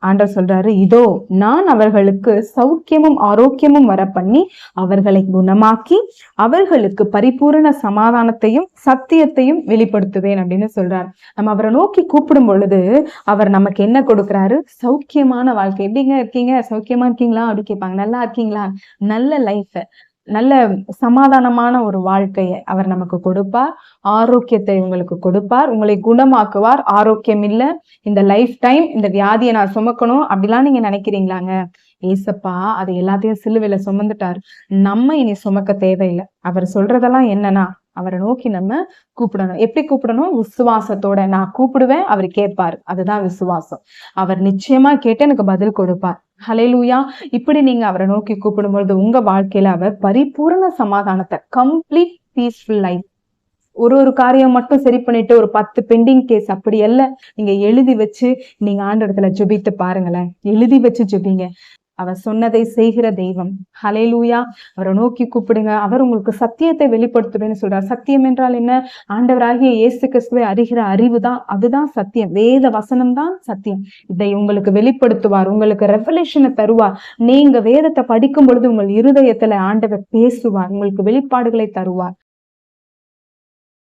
ஆண்டவர் சொல்றாரு, இதோ நான் அவர்களுக்கு சௌக்கியமும் ஆரோக்கியமும் வர பண்ணி அவர்களை குணமாக்கி அவர்களுக்கு பரிபூரண சமாதானத்தையும் சத்தியத்தையும் வெளிப்படுத்துவேன் அப்படின்னு சொல்றாரு. நம்ம அவரை நோக்கி கூப்பிடும் பொழுது அவர் நமக்கு என்ன கொடுக்கிறாரு? சௌக்கியமான வாழ்க்கை. எப்படிங்க இருக்கீங்க? சௌக்கியமா இருக்கீங்களா? அப்படி கேட்பாங்க. நல்லா இருக்கீங்களா? நல்ல லைஃப், நல்ல சமாதானமான ஒரு வாழ்க்கையை அவர் நமக்கு கொடுப்பார். ஆரோக்கியத்தை உங்களுக்கு கொடுப்பார். உங்களை குணமாக்குவார். ஆரோக்கியம் இல்ல, இந்த லைஃப் டைம் இந்த வியாதியை நான் சுமக்கணும் அப்படிலாம் நீங்க நினைக்கிறீங்களாங்க? ஏசப்பா அதை எல்லாத்தையும் சிலுவையில சுமந்துட்டார். நம்ம இனி சுமக்க தேவையில்லை. அவர் சொல்றதெல்லாம் என்னன்னா, அவரை நோக்கி நம்ம கூப்பிடணும். எப்படி கூப்பிடணும்? விசுவாசத்தோட. நான் கூப்பிடுவேன், அவர் கேட்பார். அதுதான் விசுவாசம். அவர் நிச்சயமா கேட்டு எனக்கு பதில் கொடுப்பார். ஹல்லேலூயா. இப்படி நீங்க அவரை நோக்கி கூப்பிடும் பொழுது உங்க வாழ்க்கையில அவர் பரிபூரண சமாதானத்தை, கம்ப்ளீட் பீஸ்ஃபுல் லைஃப். ஒரு காரியம் மட்டும் சரி பண்ணிட்டு ஒரு 10 பெண்டிங் கேஸ் அப்படி அல்ல. நீங்க எழுதி வச்சு நீங்க ஆண்டவரிடத்துல ஜெபித்து பாருங்களேன். எழுதி வச்சு ஜெபிங்க. அவர் சொன்னதை செய்கிற தெய்வம். ஹல்லேலூயா. அவரை நோக்கி கூப்பிடுங்க. அவர் உங்களுக்கு சத்தியத்தை வெளிப்படுத்துவேன்னு சொல்றார். சத்தியம் என்றால் என்ன? ஆண்டவராகிய இயேசு கிறிஸ்துவை அறிகிற அறிவு தான், அதுதான் சத்தியம். வேத வசனம் தான் சத்தியம். இதை உங்களுக்கு வெளிப்படுத்துவார். உங்களுக்கு ரெவலேஷனை தருவார். நீங்க வேதத்தை படிக்கும் பொழுது உங்கள் இருதயத்துல ஆண்டவர் பேசுவார். உங்களுக்கு வெளிப்பாடுகளை தருவார்.